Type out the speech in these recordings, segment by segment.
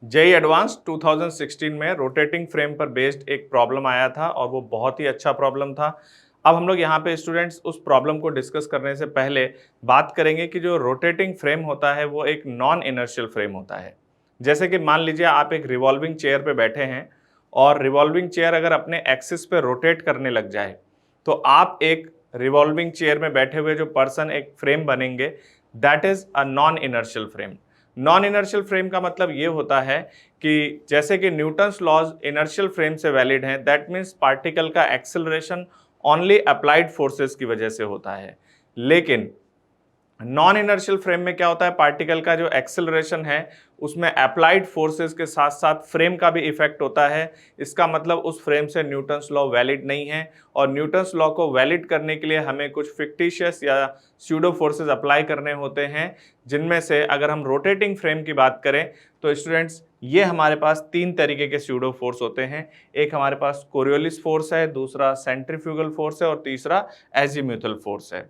JEE advance 2016 में rotating frame पर based एक प्रॉब्लम आया था और वो बहुत ही अच्छा प्रॉब्लम था। अब हम लोग यहाँ पे स्टूडेंट्स उस प्रॉब्लम को डिस्कस करने से पहले बात करेंगे कि जो रोटेटिंग फ्रेम होता है वो एक नॉन इनर्शियल फ्रेम होता है। जैसे कि मान लीजिए आप एक रिवॉल्विंग चेयर पे बैठे हैं और रिवॉल्विंग चेयर अगर अपने एक्सिस पे रोटेट करने लग जाए तो आप एक रिवॉल्विंग चेयर में बैठे हुए जो पर्सन एक फ्रेम बनेंगे, that is a non inertial frame. Non inertial frame का मतलब ये होता है कि जैसे कि न्यूटन्स लॉज इनर्शियल फ्रेम से वैलिड हैं, दैट मीन्स पार्टिकल का एक्सेलरेशन ओनली अप्लाइड फोर्सेस की वजह से होता है। लेकिन नॉन इनर्शियल फ्रेम में क्या होता है, पार्टिकल का जो एक्सेलरेशन है उसमें अप्लाइड फोर्सेस के साथ साथ फ्रेम का भी इफेक्ट होता है। इसका मतलब उस फ्रेम से न्यूटन्स लॉ वैलिड नहीं है और न्यूटन्स लॉ को वैलिड करने के लिए हमें कुछ फिक्टिशियस या स्यूडो फोर्सेस अप्लाई करने होते हैं, जिनमें से अगर हम रोटेटिंग फ्रेम की बात करें तो स्टूडेंट्स ये हमारे पास तीन तरीके के स्यूडो फोर्स होते हैं। एक हमारे पास कोरियोलिस फोर्स है, दूसरा सेंट्रीफ्यूगल फोर्स है और तीसरा एजीम्यूथल फोर्स है।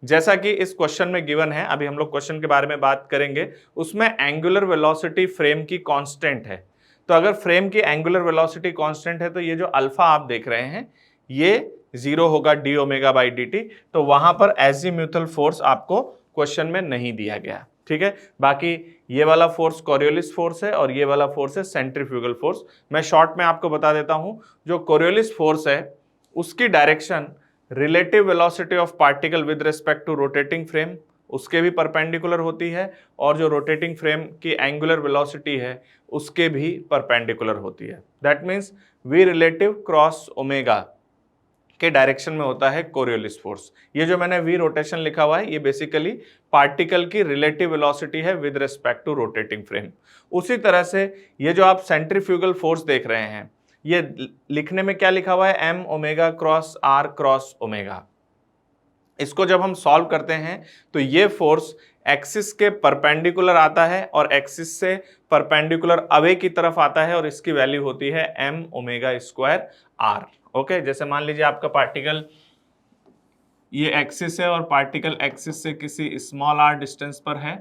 जैसा कि इस क्वेश्चन में गिवन है, अभी हम लोग क्वेश्चन के बारे में बात करेंगे, उसमें एंगुलर वेलोसिटी फ्रेम की कांस्टेंट है। तो अगर फ्रेम की एंगुलर वेलोसिटी कांस्टेंट है तो ये जो अल्फा आप देख रहे हैं ये जीरो होगा D omega by D T. तो वहां पर एजीम्यूथल फोर्स आपको क्वेश्चन में नहीं दिया गया, ठीक है। बाकी ये वाला फोर्स कोरियोलिस फोर्स है और ये वाला फोर्स है सेंट्रीफ्यूगल फोर्स। मैं शॉर्ट में आपको बता देता हूं, जो कोरियोलिस फोर्स है उसकी direction relative velocity of particle with respect to rotating frame उसके भी परपेंडिकुलर होती है और जो रोटेटिंग फ्रेम की एंगुलर वेलोसिटी है उसके भी परपेंडिकुलर होती है। That means v relative cross omega के डायरेक्शन में होता है कोरियोलिस फोर्स। ये जो मैंने वी रोटेशन लिखा हुआ है ये बेसिकली पार्टिकल की रिलेटिव वेलोसिटी है with respect to rotating frame. उसी तरह से ये जो आप सेंट्रीफ्यूगल फोर्स देख रहे हैं ये लिखने में क्या लिखा हुआ है, m omega cross r cross omega. इसको जब हम सॉल्व करते हैं तो ये फोर्स एक्सिस के परपेंडिकुलर आता है और एक्सिस से परपेंडिकुलर अवे की तरफ आता है और इसकी वैल्यू होती है m omega square r. Okay, जैसे मान लीजिए आपका पार्टिकल ये एक्सिस है और पार्टिकल एक्सिस से किसी स्मॉल आर डिस्टेंस पर है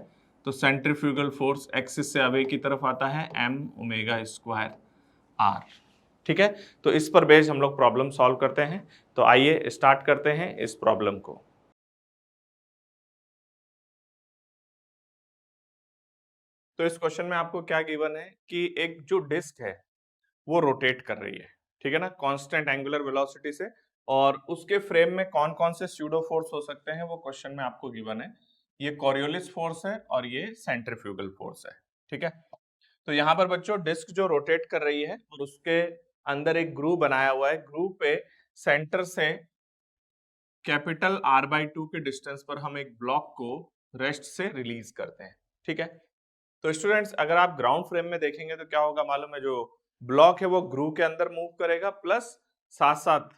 तो सेंट्रीफ्यूगल फोर्स एक्सिस से अवे की तरफ आता है एम ओमेगा स्क्वायर आर। ठीक है, तो इस पर बेस्ड हम लोग प्रॉब्लम सॉल्व करते हैं। तो आइए स्टार्ट करते हैं इस प्रॉब्लम को। तो इस क्वेश्चन में आपको क्या गिवन है कि एक जो डिस्क है वो रोटेट कर रही है, ठीक है ना, कांस्टेंट एंगुलर वेलोसिटी से, और उसके फ्रेम में कौन कौन से स्यूडो फोर्स हो सकते हैं वो क्वेश्चन में आपको गिवन है। ये कोरियोलिस फोर्स है और ये सेंट्रीफ्यूगल फोर्स है, ठीक है। तो यहाँ पर बच्चों डिस्क जो रोटेट कर रही है और उसके अंदर एक ग्रूव बनाया हुआ है, ग्रूव पे सेंटर से कैपिटल आर बाई टू के डिस्टेंस पर हम एक ब्लॉक को रेस्ट से रिलीज करते हैं, ठीक है। तो स्टूडेंट्स अगर आप ग्राउंड फ्रेम में देखेंगे तो क्या होगा मालूम है, जो ब्लॉक है वो ग्रूव के अंदर मूव करेगा प्लस साथ साथ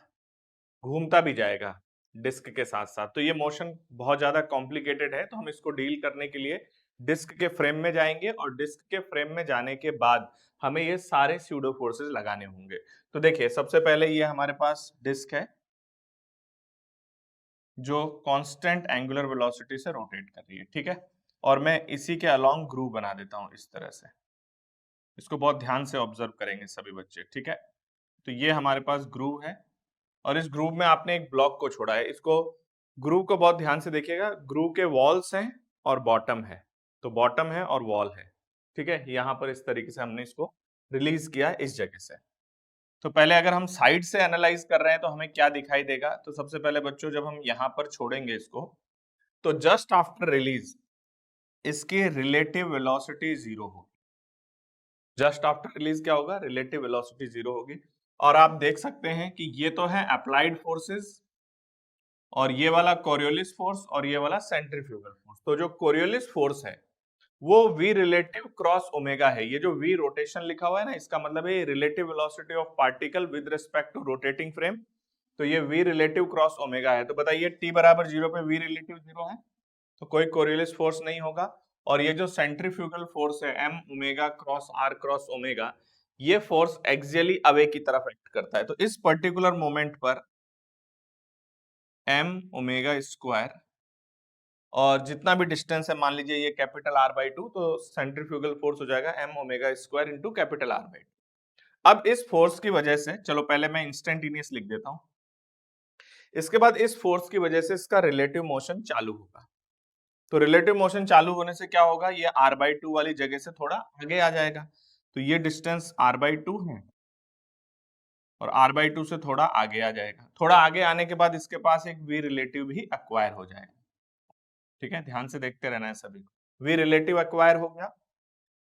घूमता भी जाएगा डिस्क के साथ साथ। तो ये मोशन बहुत ज्यादा कॉम्प्लिकेटेड है, तो हम इसको डील करने के लिए डिस्क के फ्रेम में जाएंगे और डिस्क के फ्रेम में जाने के बाद हमें ये सारे स्यूडो फोर्सेस लगाने होंगे। तो देखिए सबसे पहले ये हमारे पास डिस्क है जो कांस्टेंट एंगुलर वेलोसिटी से रोटेट कर रही है, ठीक है। और मैं इसी के अलोंग ग्रूव बना देता हूं इस तरह से। इसको बहुत ध्यान से ऑब्जर्व करेंगे सभी बच्चे, ठीक है। तो ये हमारे पास ग्रूव है और इस ग्रूव में आपने एक ब्लॉक को छोड़ा है। इसको ग्रूव को बहुत ध्यान से देखिएगा, ग्रूव के वॉल्स हैं और बॉटम है, तो बॉटम है और वॉल है, ठीक है। यहाँ पर इस तरीके से हमने इसको रिलीज किया इस जगह से। तो पहले अगर हम साइड से एनालाइज कर रहे हैं तो हमें क्या दिखाई देगा, तो सबसे पहले बच्चों जब हम यहाँ पर छोड़ेंगे इसको तो जस्ट आफ्टर रिलीज इसकी रिलेटिव वेलोसिटी जीरो होगी। जस्ट आफ्टर रिलीज क्या होगा, रिलेटिव वेलोसिटी जीरो होगी। और आप देख सकते हैं कि ये तो है अप्लाइड फोर्सेस और ये वाला कोरियोलिस फोर्स और ये वाला सेंट्रीफ्यूगल फोर्स। तो जो कोरियोलिस फोर्स है वो v रिलेटिव क्रॉस ओमेगा है। ये जो v रोटेशन लिखा हुआ है ना, इसका मतलब है relative velocity of particle with respect to rotating frame. तो ये v रिलेटिव क्रॉस ओमेगा है। तो बताइए t बराबर जीरो पे v रिलेटिव जीरो है तो कोई कोरियोलिस फोर्स नहीं होगा। और ये जो सेंट्रीफ्यूगल फोर्स है m omega cross r cross omega, ये फोर्स एक्सियली अवे की तरफ एक्ट करता है। तो इस पर्टिकुलर मोमेंट पर m ओमेगा स्क्वायर और जितना भी डिस्टेंस है, मान लीजिए ये कैपिटल R/2, तो सेंट्रीफ्यूगल फोर्स हो जाएगा m omega square into capital R/2। अब इस फोर्स की वजह से, चलो पहले मैं इंस्टेंटेनियस लिख देता हूं, इसके बाद इस फोर्स की वजह से इसका रिलेटिव मोशन चालू होगा। तो रिलेटिव मोशन चालू होने से क्या होगा, ये R/2 वाली जगह से थोड़ा आगे आ जाएगा। तो ये डिस्टेंस R/2 है और R/2 से थोड़ा आगे आ जाएगा। थोड़ा आगे आने के बाद इसके पास एक v रिलेटिव भी एक्वायर हो जाएगा। ठीक है, ध्यान से देखते रहना है सभी को। v रिलेटिव एक्वायर हो गया।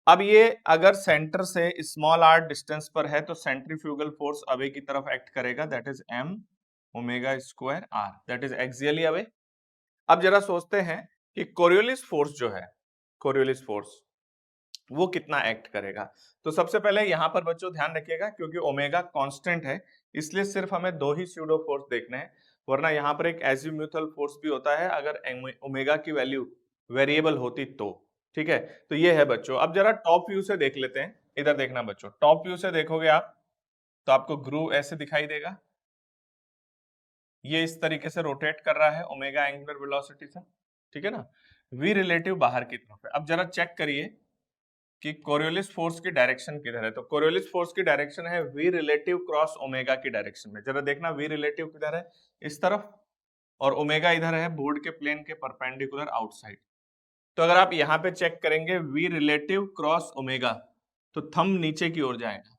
अब ये अगर सेंटर से स्मॉल r डिस्टेंस पर है तो सेंट्रीफ्यूगल फोर्स अवे की तरफ एक्ट करेगा, that is m omega square r, that is axially away. अब जरा सोचते हैं कि कोरियोलिस फोर्स जो है, कोरियोलिस फोर्स वो कितना एक्ट करेगा। तो सबसे पहले यहाँ पर बच्चों ध्यान रखिएगा, क्योंकि ओमेगा कांस्टेंट है इसलिए सिर्फ हमें दो ही स्यूडो फोर्स देखने हैं, वरना यहाँ पर एक एजिम्यूथल फोर्स भी होता है अगर ओमेगा की वैल्यू वेरिएबल होती तो। ठीक है, तो ये है बच्चों। अब जरा टॉप व्यू से देख लेते हैं। इधर देखना बच्चों, टॉप व्यू से देखोगे आप तो आपको ग्रूव ऐसे दिखाई देगा, ये इस तरीके से रोटेट कर रहा है ओमेगा एंगुलर वेलोसिटी से। ठीक है ना, वी रिलेटिव बाहर की तरफ है। अब जरा चेक करिए कि कोरियोलिस फोर्स की डायरेक्शन किधर है। तो कोरियोलिस फोर्स की डायरेक्शन है वी रिलेटिव क्रॉस ओमेगा की डायरेक्शन में। जरा देखना वी रिलेटिव किधर है, इस तरफ, और ओमेगा इधर है बोर्ड के प्लेन के परपेंडिकुलर आउटसाइड। तो अगर आप यहाँ पे चेक करेंगे वी रिलेटिव क्रॉस ओमेगा, तो थंब नीचे की ओर जाएगा।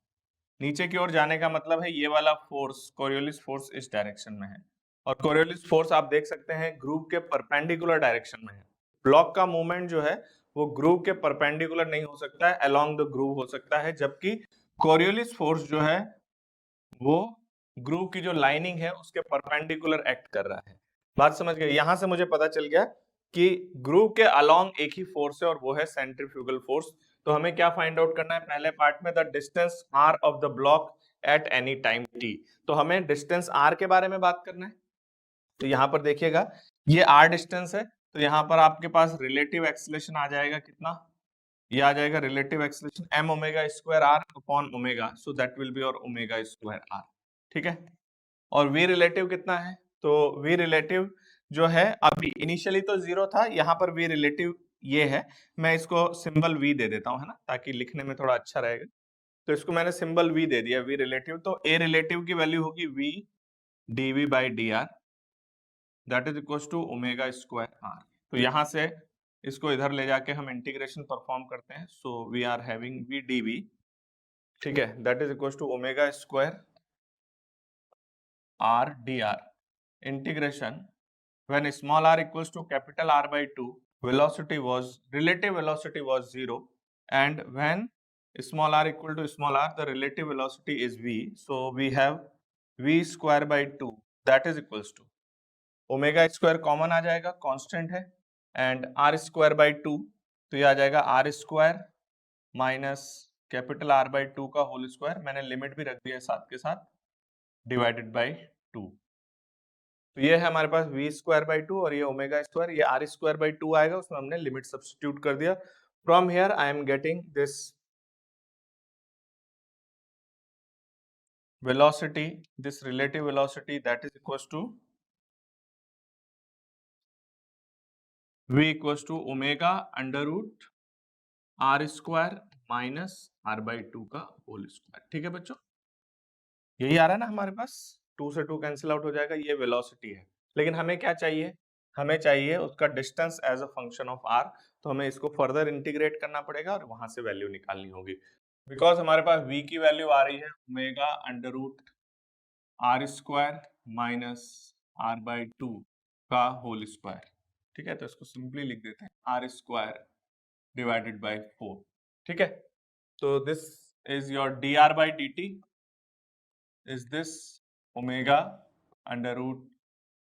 नीचे की ओर जाने का मतलब है ये वाला फोर्स, कोरियोलिस फोर्स, इस डायरेक्शन में है। और कोरियोलिस फोर्स आप देख सकते हैं ग्रूव के परपेंडिकुलर डायरेक्शन में है। ब्लॉक का मूवमेंट जो है वो ग्रूव के परपेंडिकुलर नहीं हो सकता है, अलोंग द ग्रूव हो सकता है, जबकि कोरियोलिस फोर्स जो है वो ग्रूव की जो लाइनिंग है उसके परपेंडिकुलर एक्ट कर रहा है। बात समझ गए? यहां से मुझे पता चल गया कि ग्रूव के अलोंग एक ही फोर्स है और वो है सेंट्रीफ्यूगल फोर्स। तो हमें क्या फाइंड आउट करना है पहले पार्ट में, the distance r of the block at any time t। तो हमें डिस्टेंस r के बारे में बात करना है। तो यहाँ पर देखिएगा ये r डिस्टेंस है, तो यहाँ पर आपके पास रिलेटिव एक्सीलरेशन आ जाएगा कितना, ये आ जाएगा relative acceleration m omega square r upon omega, so that will be और ओमेगा स्क्वायर r। ठीक है, और v रिलेटिव कितना है, तो v रिलेटिव जो है अभी इनिशियली तो 0 था, यहाँ पर v रिलेटिव ये है, मैं इसको सिंबल v दे देता हूँ, है ना, ताकि लिखने में थोड़ा अच्छा रहेगा। तो इसको मैंने सिंबल v दे दिया, v रिलेटिव। तो a रिलेटिव की वैल्यू होगी v dv by dr, that is equal to omega square r। तो यहाँ से इसको इधर ले जाके हम इंटीग्रेशन परफॉर्म करते हैं, so we are having v dv, ठीक है, that is equal to omega square r dr integration when small r equals to capital R by 2, relative velocity was 0, and when small r equal to small r, the relative velocity is v, so we have v square by 2, that is equals to omega square common आ जाएगा, constant है, and r square by 2, तो ये आ जाएगा r square minus capital R by 2 का whole square, मैंने limit भी रख दिया है साथ के साथ, डिवाइडेड बाई 2। तो ये है हमारे पास v स्क्वायर बाई 2 और ये ओमेगा स्क्वायर, ये r स्क्वायर बाई 2 आएगा, उसमें हमने लिमिट सब्स्टिट्यूट कर दिया। From here I am getting this velocity, this relative velocity, that is equals to v equals to omega under root r square minus r by 2 का whole square. ठीक है बच्चों, यही आ रहा है ना हमारे पास, 2 से 2 कैंसिल आउट हो जाएगा, ये वेलोसिटी है। लेकिन हमें क्या चाहिए, हमें चाहिए उसका distance as a function of r, तो हमें इसको फर्दर इंटीग्रेट करना पड़ेगा और वहां से वैल्यू निकालनी होगी। बिकॉज हमारे पास v की वैल्यू आ रही है omega under root r square minus r by 2 का होल स्क्वायर। ठीक है, तो इसको सिंपली लिख देते हैं r स्क्वायर डिवाइडेड बाई 4। ठीक है, तो this is your dr by dt is this omega under root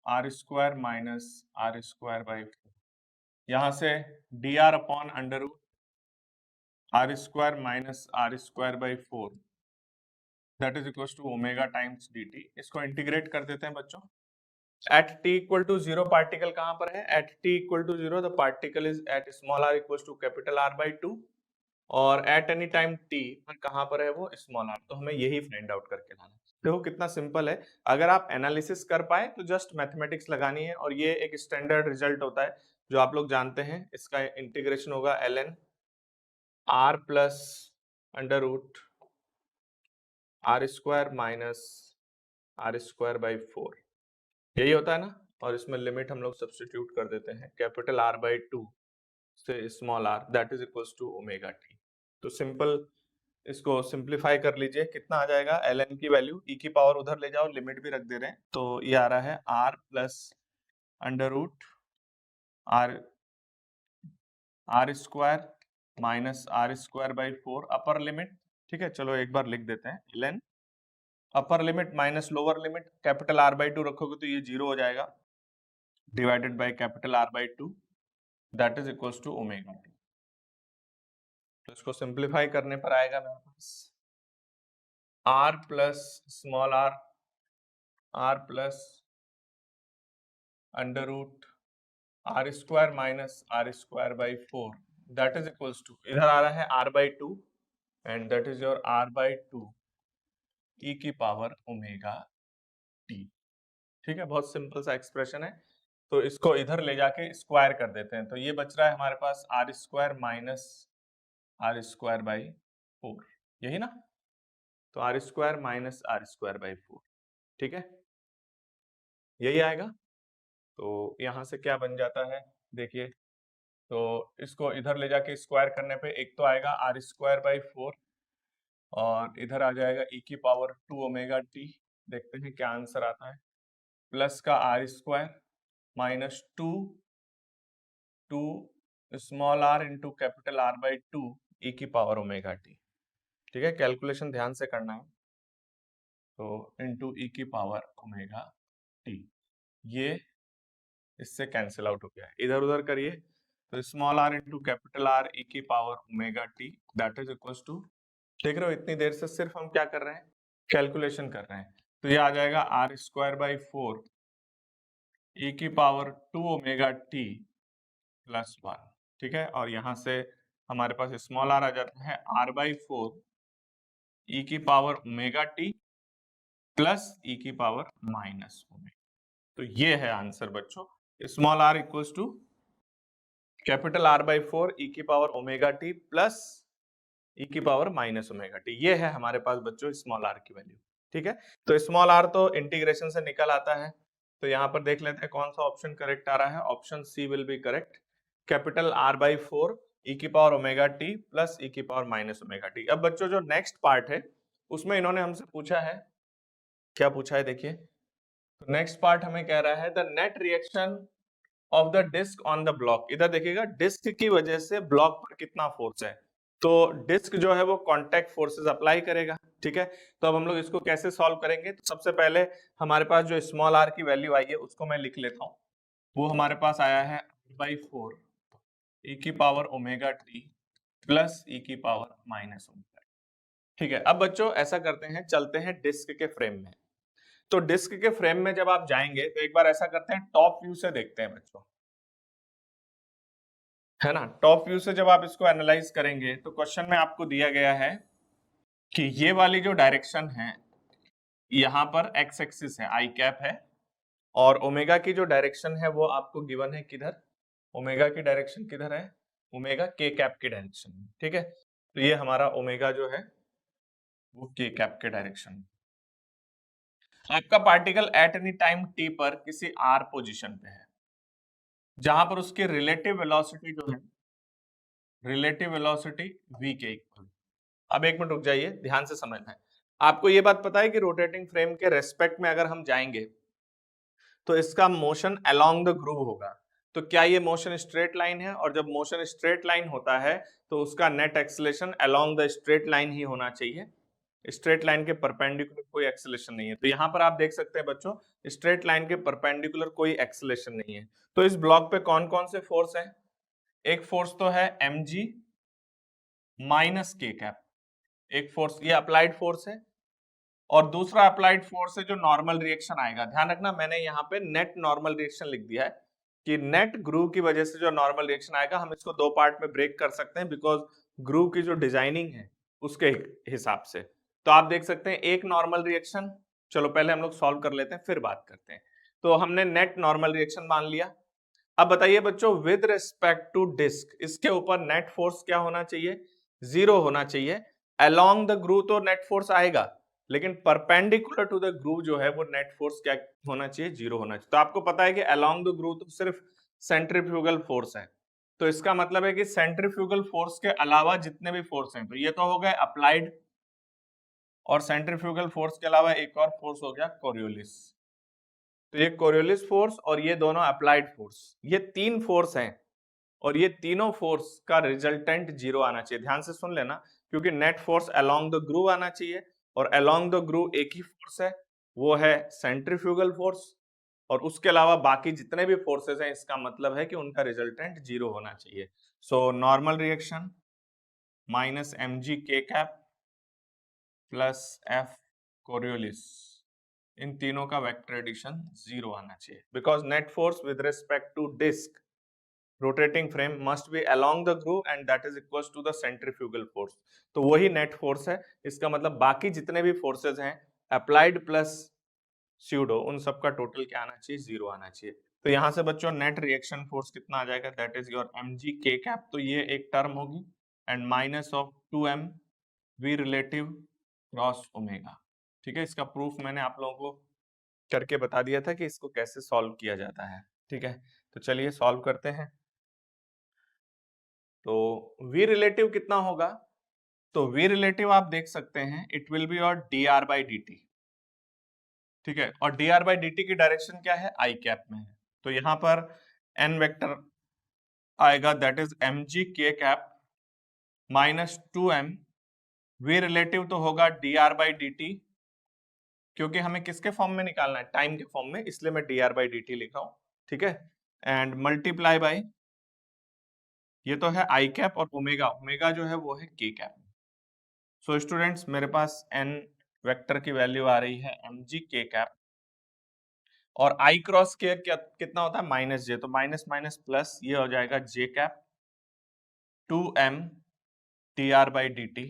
r square minus r square by 4। यहाँ से dr upon under root r square minus r square by 4 that is equals to omega times dt। इसको integrate कर देते हैं बच्चों। At t equal to 0 particle कहाँ पर है, at t equal to 0 the particle is at small r equals to capital R by 2, और at any time t पर कहां पर है वो स्मॉल r, तो हमें यही फाइंड आउट करके लाना है। देखो कितना सिंपल है, अगर आप एनालिसिस कर पाए तो जस्ट मैथमेटिक्स लगानी है और ये एक स्टैंडर्ड रिजल्ट होता है। जो आप लोग जानते हैं, इसका इंटीग्रेशन होगा ln r plus under root r square minus are square by 4, यही होता है ना। और इसमें लिमिट हम लोग सब्स्टिट्यूट कर देते हैं, कैपिटल R बाई 2 से small r that is equals to omega t. तो सिंपल इसको सिंप्लीफाई कर लीजिए, कितना आ जाएगा ln की वैल्यू, e की पावर उधर ले जाओ, लिमिट भी रख दे रहे हैं, तो ये आ रहा है r plus under root r square minus are square by 4 upper limit. ठीक है, चलो एक बार लिख देते हैं, ln upper limit minus lower limit, capital R by 2 रखोगे तो ये 0 हो जाएगा, divided by capital R by 2 that is equals to omega t. तो इसको सिंप्लीफाई करने पर आएगा मेरे पास r plus small r plus under root r square minus are square by 4 that is equals to, इधर आ रहा है r by 2 and that is your r by 2 e की पावर ओमेगा टी। ठीक है, बहुत सिंपल सा एक्सप्रेशन है। तो इसको इधर ले जाके स्क्वायर कर देते हैं, तो ये बच रहा है हमारे पास R square minus are square by 4, यही ना। तो R square minus are square by 4, ठीक है, यही आएगा। तो यहां से क्या बन जाता है देखिए, तो इसको इधर ले जाके स्क्वायर करने पे एक तो आएगा आर स्क्वायर बाई 4 और इधर आ जाएगा e की पावर 2 ओमेगा टी, देखते हैं क्या आंसर आता है, प्लस का r square minus 2 small r into capital R by 2 e की पावर ओमेगा टी। ठीक है, कैलकुलेशन ध्यान से करना है, तो इंटू e की पावर ओमेगा टी, ये इससे कैंसिल आउट हो गया, इधर उधर करिए, तो small r into capital R e की power omega t that is equals to, देख रहे हो इतनी देर से सिर्फ हम क्या कर रहे हैं, कैलकुलेशन कर रहे हैं। तो ये आ जाएगा आर स्क्वायर बाई 4 e की पावर 2 ओमेगा टी प्लस 1। ठीक है, और यहां से हमारे पास स्मॉल r आ जाता है r बाई 4 e की power omega t plus e की पावर माइनस ओमेगा। तो ये है आंसर बच्चों, small r equals to capital R by 4 e की power omega t plus e की पावर माइनस ओमेगा टी, ये है हमारे पास बच्चों स्मॉल r की वैल्यू। ठीक है, तो स्मॉल r तो इंटीग्रेशन से निकल आता है, तो यहाँ पर देख लेते हैं कौन सा ऑप्शन करेक्ट आ रहा है, option c will be correct, capital R by 4 e की power omega t plus e की पावर माइनस ओमेगा टी। अब बच्चों जो नेक्स्ट पार्ट है उसमें इन्होंने हमसे पूछा है, क्या पूछा है देखिए, तो नेक्स्ट पार्ट हमें कह रहा है the net reaction of the disc on the block. इधर देखिएगा डिस्क की वजह से ब्लॉक पर कितना फोर्स है, तो डिस्क जो है वो कांटेक्ट फोर्सेस अप्लाई करेगा। ठीक है, तो अब हम लोग इसको कैसे सॉल्व करेंगे, तो सबसे पहले हमारे पास जो स्मॉल r की वैल्यू आई है उसको मैं लिख लेता हूँ, वो हमारे पास आया है बाई 4 e की power omega t plus e की पावर माइनस ओमेगा। ठीक है, अब बच्चों ऐसा करते हैं, चलते हैं डिस्क के फ्रेम में। तो डिस्क के फ्रेम में जब आप जाएंगे तो एक बार ऐसा करते हैं, टॉप व्यू से देखते हैं बच्चों, है ना। टॉप व्यू से जब आप इसको एनालाइज करेंगे तो क्वेश्चन में आपको दिया गया है कि ये वाली जो डायरेक्शन है यहाँ पर एक्स एक्सिस है, आई कैप है, और ओमेगा की जो डायरेक्शन है वो आपको गिवन है किधर, ओमेगा की डायरेक्शन किधर है, ओमेगा के कैप की डायरेक्शन में। ठीक है, तो ये हमारा ओमेगा जो है वो के कैप के डायरेक्शन। आपका particle at any time T पर किसी आर पोजीशन पे है, जहां पर उसकी रिलेटिव वेलोसिटी जो है, रिलेटिव वेलोसिटी v के इक्वल। अब एक मिनट रुक जाइए, ध्यान से समझना है। आपको ये बात पता है कि रोटेटिंग फ्रेम के रेस्पेक्ट में अगर हम जाएंगे तो इसका मोशन अलोंग द ग्रूव होगा। तो क्या ये मोशन स्ट्रेट लाइन है, और जब मोशन स्ट्रेट लाइन होता है तो उसका net acceleration along the straight line ही होना चाहिए, स्ट्रेट लाइन के परपेंडिकुलर कोई एक्सेलरेशन नहीं है। तो यहाँ पर आप देख सकते हैं बच्चों, स्ट्रेट लाइन के परपेंडिकुलर कोई एक्सेलरेशन नहीं है। तो इस ब्लॉक पे कौन कौन से फोर्स है, एक फोर्स तो है mg माइनस के कैप, एक फोर्स ये अप्लाइड फोर्स है, और दूसरा अप्लाइड फोर्स है जो नॉर्मल रिएक्शन आएगा। ध्यान रखना मैंने यहाँ पे नेट नॉर्मल रिएक्शन लिख दिया है कि नेट ग्रूव की वजह से जो नॉर्मल रिएक्शन आएगा, हम इसको दो पार्ट में ब्रेक कर सकते हैं बिकॉज ग्रूव की जो डिजाइनिंग है उसके हिसाब से। तो आप देख सकते हैं एक नॉर्मल रिएक्शन, चलो पहले हम लोग सॉल्व कर लेते हैं फिर बात करते हैं। तो हमने नेट नॉर्मल रिएक्शन मान लिया। अब बताइए बच्चों, विद रिस्पेक्ट टू डिस्क इसके ऊपर नेट फोर्स क्या होना चाहिए? 0 होना चाहिए। अलोंग द ग्रूव तो नेट फोर्स आएगा, लेकिन परपेंडिकुलर टू द ग्रूव जो है वो नेट फोर्स क्या होना चाहिए? 0 होना चाहिए। तो आपको पता है कि अलोंग द ग्रूव तो सिर्फ सेंट्रीफ्यूगल फोर्स है, तो इसका मतलब है कि सेंट्रीफ्यूगल फोर्स के अलावा जितने भी फोर्स हैं, तो ये तो हो गए अप्लाइड, और सेंट्रीफ्यूगल फोर्स के अलावा एक और फोर्स हो गया कोरियोलिस। तो ये कोरियोलिस फोर्स और ये दोनों अप्लाइड फोर्स, ये 3 फोर्स हैं, और ये तीनों फोर्स का रिजल्टेंट 0 आना चाहिए। ध्यान से सुन लेना, क्योंकि net force along the groove आना चाहिए, और अलोंग द ग्रूव एक ही फोर्स है, वो है सेंट्रीफ्यूगल फोर्स, और उसके अलावा बाकी जितने भी फोर्सेस हैं इसका मतलब है कि उनका रिजल्टेंट 0 होना चाहिए। So normal reaction minus mg k cap plus f Coriolis, इन तीनों का वेक्टर एडिशन 0 आना चाहिए, because net force with respect to disc rotating frame must be along the groove and that is equals to the centrifugal force। तो वही net force है। इसका मतलब बाकी जितने भी फोर्सेस हैं अप्लाइड प्लस स्यूडो, उन सब का टोटल क्या आना चाहिए? 0 आना चाहिए। तो यहां से बच्चों नेट रिएक्शन फोर्स कितना आ जाएगा? That is your mg k cap, तो ये एक टर्म होगी, and minus of 2m v relative cross omega. ठीक है, इसका प्रूफ मैंने आप लोगों को करके बता दिया था कि इसको कैसे सॉल्व किया जाता है। ठीक है, तो चलिए सॉल्व करते हैं। तो v रिलेटिव कितना होगा? तो v रिलेटिव आप देख सकते हैं, it will be your dr by dt। ठीक है, और dr बाई dt की डायरेक्शन क्या है? I कैप में है, तो यहां पर n वेक्टर आएगा, that is mg k cap minus 2m, v relative तो होगा dr बाई dt, क्योंकि हमें किसके फॉर्म में निकालना है? टाइम के फॉर्म में, इसलिए मैं dr बाई dt लिख रहा हूं। ठीक है, एंड मल्टीप्लाई बाई, ये तो है I कैप, और ओमेगा, ओमेगा जो है वो है k कैप। सो स्टूडेंट्स, मेरे पास n वेक्टर की वैल्यू आ रही है mg k कैप, और I क्रॉस k कितना होता है? माइनस j, तो माइनस माइनस प्लस, ये हो जाएगा j cap 2m dr by dt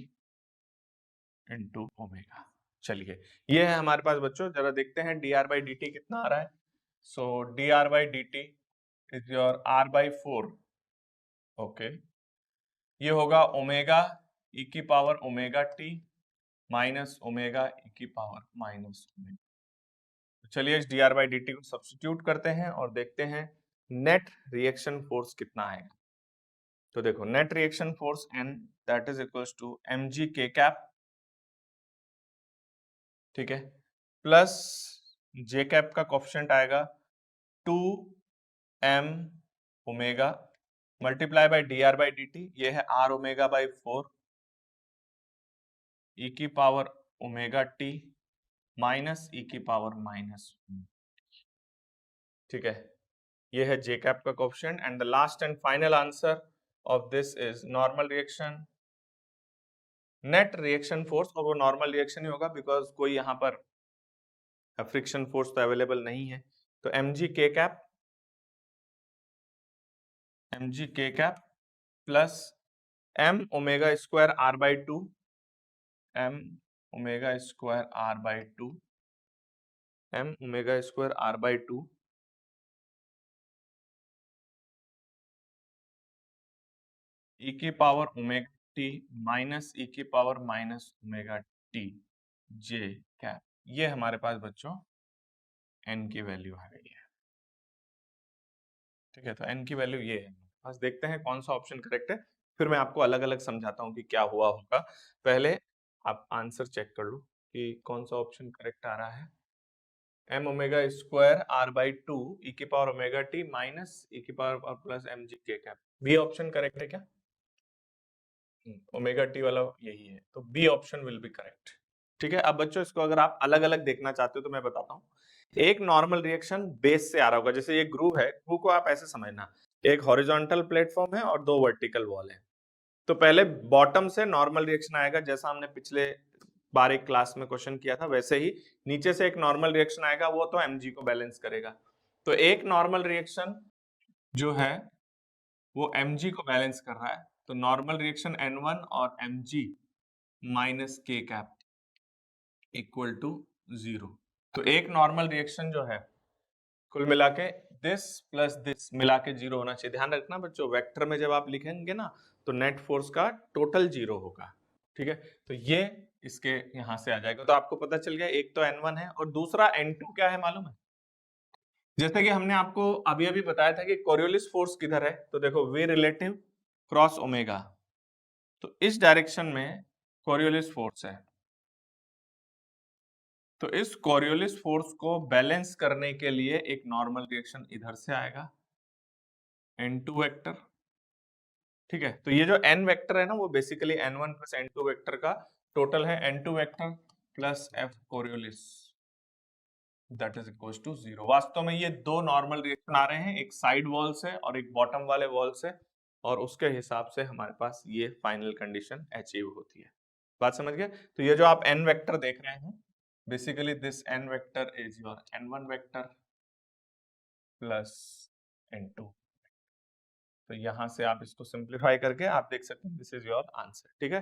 into omega. चलिए, ये है हमारे पास बच्चों, जरा देखते हैं dr बाई dt कितना आ रहा है। सो dr by dt is your r by 4, okay, ये होगा ओमेगा e की power omega t minus omega e की पावर माइनस ओमेगा। चलिए इस dr बाई dt को सब्स्टिट्यूट करते हैं और देखते हैं नेट रिएक्शन फोर्स कितना आएगा। तो देखो, net reaction force n that is equals to mg k cap, ठीक है, प्लस j कैप का कोएफिशिएंट आएगा 2m omega multiply by dr by dt, ये है r ओमेगा बाई 4 e की power omega t minus e की power minus. ठीक है, ये है जे कैप का coefficient, and the last and final answer of this is normal reaction, net reaction force, और वो नॉर्मल रिएक्शन ही होगा बिकॉज कोई यहाँ पर फ्रिक्शन फोर्स तो अवेलेबल नहीं है। तो mg k cap plus m omega square r by 2, m omega square r by 2, m omega square r by 2 e की power omega t minus e की power minus omega t j cap. ये हमारे पास बच्चों n की value आ गई है। ठीक है, तो n की वैल्यू ये है। बस देखते हैं कौन सा ऑप्शन करेक्ट है, फिर मैं आपको अलग अलग समझाता हूँ कि क्या हुआ होगा। पहले आप आंसर चेक कर लो कि कौन सा ऑप्शन करेक्ट आ रहा है। m omega square r by 2 e की power omega t minus e की पावर और plus mg k cap, b option correct है क्या? ओमेगा टी वाला यही है, तो b option will be correct. ठीक है, अब बच्चों इसको अगर आप अलग अलग देखना चाहते हो तो मैं बताता हूँ। एक नॉर्मल रिएक्शन बेस से आ रहा होगा, जैसे ये ग्रूव है, ग्रूव को आप ऐसे समझना, एक हॉरिजॉन्टल प्लेटफॉर्म है और 2 वर्टिकल वॉल है। तो पहले बॉटम से नॉर्मल रिएक्शन आएगा, जैसा हमने पिछले बार एक क्लास में क्वेश्चन किया था, वैसे ही नीचे से एक नॉर्मल रिएक्शन आएगा, वो तो mg को बैलेंस करेगा। तो एक नॉर्मल रिएक्शन जो है वो mg को बैलेंस कर रहा है, तो नॉर्मल रिएक्शन n1 और mg minus k cap equal to 0। तो एक नॉर्मल रिएक्शन जो है कुल मिला के दिस मिला के 0 होना चाहिए। ध्यान रखना बच्चों, वेक्टर में जब आप लिखेंगे ना तो नेट फोर्स का टोटल 0 होगा, ठीक है। तो ये इसके यहां से आ जाएगा। तो आपको पता चल गया, एक तो N1 है और दूसरा N2 क्या है मालूम है? जैसे कि हमने आपको अभी अभी बताया था कि कोरियोलिस फोर्स किधर है, तो देखो वी रिलेटिव क्रॉस ओमेगा, तो इस डायरेक्शन में कोरियोलिस फोर्स है। तो इस कोरियोलिस फोर्स को बैलेंस करने के लिए एक नॉर्मल रिएक्शन इधर से आएगा, N2 वेक्टर, ठीक है। तो ये जो N वेक्टर है ना वो basically N1 plus N2 vector का टोटल है, N2 vector plus F Coriolis that is equal to 0। वास्तव में ये दो नॉर्मल रिएक्शन आ रहे हैं, एक साइड वॉल से और एक बॉटम वाले वॉल से, और उसके हिसाब से हमारे पास ये फाइनल कंडीशन अचीव होती है। बात समझ गए? तो ये जो आप N वेक्टर देख रहे हैं, basically this N vector is your N1 vector plus N2। तो यहां से आप इसको सिंप्लीफाई करके आप देख सकते हैं दिस इज योर आंसर, ठीक है।